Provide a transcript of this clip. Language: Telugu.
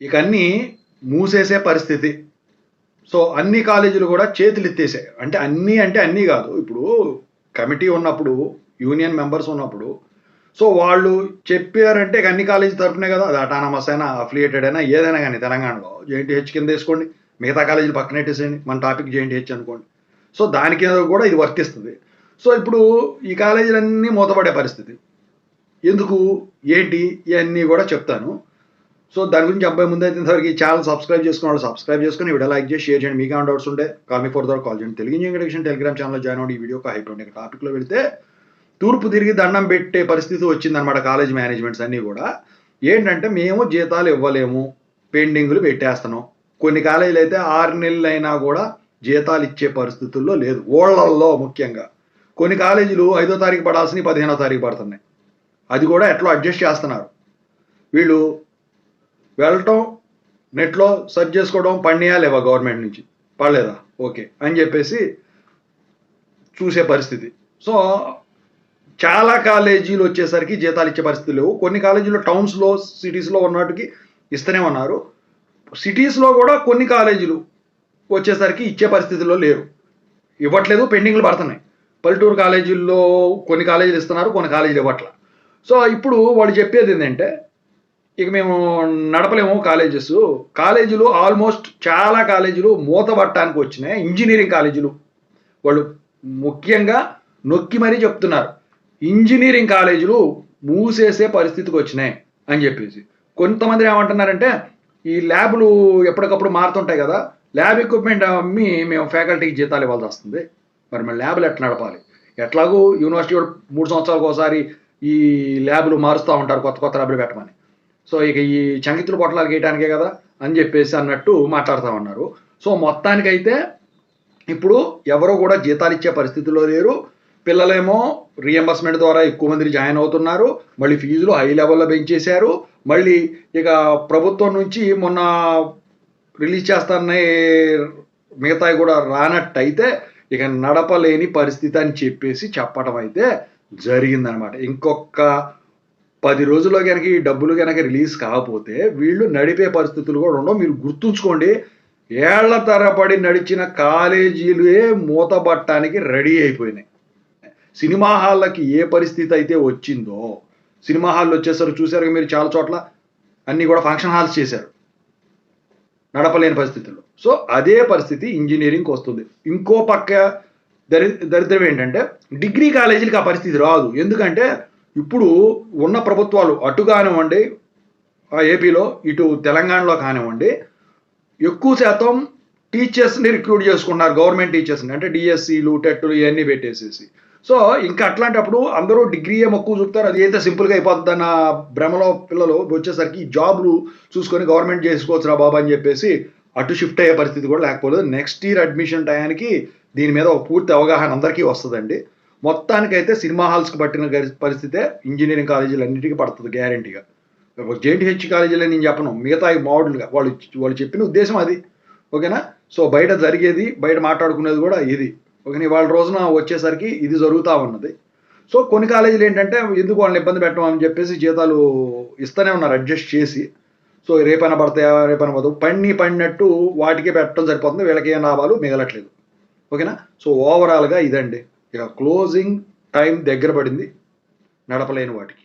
ఇక అన్నీ మూసేసే పరిస్థితి. సో, అన్ని కాలేజీలు గూడా చేతులెత్తేసాయి. అంటే అన్నీ గాదు. ఇప్పుడు కమిటీ ఉన్నప్పుడు, యూనియన్ మెంబర్స్ ఉన్నప్పుడు, సో, వాళ్ళు చెప్పారంటే ఇక అన్ని కాలేజీ తరపునే గదా! అది అటానమస్ అయినా, అఫిలియేటెడ్ అయినా ఏదైనా గాని తెలంగాణలో. జేఎన్‌టీహెచ్ కిందేసుకోండి. మిగతా కాలేజీలు పక్కనెట్టేసేయండి. మన టాపిక్ జేఎన్‌టీహెచ్ అనుకోండి. సో, దాని కింద గూడా ఇది వర్తిస్తది. సో, ఇప్పుడు ఈ కాలేజీలన్నీ మూతపడే పరిస్థితి. ఎందుకు? ఏంటి? ఇయన్నీ గూడా చెప్తాను. సో, దాని గురించి చెప్పబోయే ముందైతే ఇంతవరకు ఈ ఛానెల్ సబ్స్క్రైబ్ చేసుకున్న వాళ్ళు సబ్స్క్రైబ్ చేసుకొని, వీడియో లైక్ చేసి, షేర్ చేయండి. మీకేమైనా డౌట్స్ ఉంటే కాల్ మీ ఫర్దర్ కాల్ చేయండి. తెలుగు ఇంజినీరింగ్ ఎడ్యుకేషన్ టెలిగ్రామ్ ఛానెల్‌లో జాయిన్ అవ్వండి. ఈ వీడియో ఒక హైప్ ఉండే టాపిక్‌లో వెళ్తే తూర్పు తిరిగి దండం పెట్టే పరిస్థితి వచ్చిందనమాట కాలేజ్ మేనేజ్మెంట్స్ అన్నీ గూడా. ఏంటంటే మేము జీతాలు ఇవ్వలేము. పెండింగులు పెట్టేస్తున్నాం. కొన్ని కాలేజీలైతే 6 నెలలైనా గూడా జీతాలు ఇచ్చే పరిస్థితుల్లో లేదు. ఊళ్ళల్లో ముఖ్యంగా. కొన్ని కాలేజీలు 5వ తారీఖు పడాల్సినయి 15వ తారీఖు పడుతున్నాయి. అది గూడా ఎట్లో అడ్జస్ట్ చేస్తున్నారు. వీళ్ళు వెళ్ళటం, నెట్‌లో సెర్చ్ చేసుకోవడం పడినాయా లేవా గవర్నమెంట్ నుంచి? పడలేదా? ఓకే. అని జెప్పేసి చూసే పరిస్థితి. సో, చాలా కాలేజీలు వచ్చేసరికి జీతాలు ఇచ్చే పరిస్థితులు లేవు. కొన్ని కాలేజీలు టౌన్స్‌లో, సిటీస్‌లో ఉన్నవాటికి ఇస్తూనే ఉన్నారు. సిటీస్‌లో గూడా కొన్ని కాలేజీలు వచ్చేసరికి ఇచ్చే పరిస్థితుల్లో లేరు. ఇవ్వట్లేదు, పెండింగ్‌లు పడుతున్నాయి. పల్లెటూరు కాలేజీల్లో కొన్ని కాలేజీలు ఇస్తున్నారు, కొన్ని కాలేజీలు ఇవ్వట్ల. సో, ఇప్పుడు వాళ్ళు చెప్పేదేందంటే ఇక మేము నడపలేము కాలేజెస్. కాలేజీలు ఆల్మోస్ట్ చాలా కాలేజీలు మూతపడటానికి వచ్చినాయి. ఇంజినీరింగ్ కాలేజీలు. వాళ్ళు ముఖ్యంగా నొక్కి మరీ చెప్తున్నారు. ఇంజినీరింగ్ కాలేజీలు మూసేసే పరిస్థితికి వచ్చినాయి అని చెప్పేసి. కొంతమంది ఏమంటున్నారంటే ఈ ల్యాబులు ఎప్పటికప్పుడు మారుతుంటాయి కదా! ల్యాబ్ ఎక్విప్‌మెంట్ అమ్మి మేము ఫ్యాకల్టీకి జీతాలు ఇవ్వాల్సి వస్తుంది. మరి ల్యాబ్‌లు ఎట్లా నడపాలి? ఎట్లాగూ యూనివర్సిటీ వాళ్ళు 3 సంవత్సరాలకోసారి ఈ ల్యాబ్‌లు మారుస్తా ఉంటారు కొత్త కొత్త ల్యాబ్‌లు పెట్టమని. సో, ఇక ఈ చంకితులు పొట్లాలు గీయటానికే గదా! అని జెప్పేసి అన్నట్టు మాట్లాడుతా ఉన్నారు. సో, మొత్తానికైతే ఇప్పుడు ఎవరు గూడా జీతాలిచ్చే పరిస్థితిలో లేరు. పిల్లలేమో రీయింబర్స్‌మెంట్ ద్వారా ఎక్కువ మంది జాయిన్ అవుతున్నారు. మళ్ళీ ఫీజులు హై లెవెల్‌లో పెంచేశారు. మళ్ళీ ఇక ప్రభుత్వం నుంచి మొన్న రిలీజ్ చేస్తానయి మిగతాయి గూడా రానట్టయితే ఇక నడపలేని పరిస్థితి అని చెప్పేసి చెప్పడం అయితే జరిగిందనమాట. ఇంకొక 10 రోజుల్లో గనక ఈ డబ్బులు గనక రిలీజ్ కాకపోతే వీళ్ళు నడిపే పరిస్థితులు గూడా ఉండవు. మీరు గుర్తుంచుకోండి. ఏళ్ల తరబడి నడిచిన కాలేజీలే మూతబడటానికి రెడీ అయిపోయినాయి. సినిమా హాళ్ళకి ఏ పరిస్థితి అయితే వచ్చిందో, సినిమా హాల్‌లు వచ్చేసరికి చూసారుగా మీరు చాలా చోట్ల అన్నీ గూడా ఫంక్షన్ హాల్స్ చేశారు. నడపలేని పరిస్థితుల్లో. సో, అదే పరిస్థితి ఇంజినీరింగ్‌కొస్తుంది. ఇంకో పక్క దరిద్రం ఏంటంటే డిగ్రీ కాలేజీలకి ఆ పరిస్థితి రాదు. ఎందుకంటే ఇప్పుడు ఉన్న ప్రభుత్వాలు అటు కానివ్వండి ఏపీలో, ఇటు తెలంగాణలో కానివ్వండి, ఎక్కువ శాతం టీచర్స్‌ని రిక్రూట్ చేసుకుంటున్నారు. గవర్నమెంట్ టీచర్స్‌ని. అంటే డీఎస్సీలు, టెట్‌లు ఇయన్నీ పెట్టేసేసి. సో, ఇంకా అట్లాంటప్పుడు అందరూ డిగ్రీయే మక్కువ చూపుతారు. అది అయితే సింపుల్‌గా అయిపోద్దన్న భ్రమలో పిల్లలు వచ్చేసరికి జాబ్‌లు చూసుకొని గవర్నమెంట్ చేసుకోవచ్చురా బాబు అని చెప్పేసి అటు షిఫ్ట్ అయ్యే పరిస్థితి కూడా లేకపోలేదు. నెక్స్ట్ ఇయర్ అడ్మిషన్ టయానికి దీని మీద ఒక పూర్తి అవగాహన అందరికీ వస్తదండి. మొత్తానికైతే సినిమా హాల్స్‌కి పట్టిన పరిస్థితే ఇంజినీరింగ్ కాలేజీలన్నిటికి పడతది గ్యారంటీగా. జేఎన్‌టీహెచ్ కాలేజీలని నేను చెప్పను. మిగతాయి మోడల్‌గా వాళ్ళు చెప్పిన ఉద్దేశ్యం అది. ఓకేనా? సో, బయట జరిగేది, బయట మాట్లాడుకునేది కూడా ఇది. ఓకేనా? ఇవాళ రోజున వచ్చేసరికి ఇది జరుగుతా ఉన్నది. సో, కొన్ని కాలేజీలు ఏంటంటే ఎందుకు వాళ్ళని ఇబ్బంది పెట్టడం అని చెప్పేసి జీతాలు ఇస్తూనే ఉన్నారు అడ్జస్ట్ చేసి. సో, రేపైనా పడతాయా? రేపైనా పడవు. పడినట్టు వాటికే పెట్టడం సరిపోతుంది. వీళ్ళకేం లాభాలు మిగలట్లేదు. ఓకేనా? సో, ఓవరాల్‌గా ఇదండి. ఇక క్లోజింగ్ టైం దగ్గర పడింది. నడపలేని వాటికి.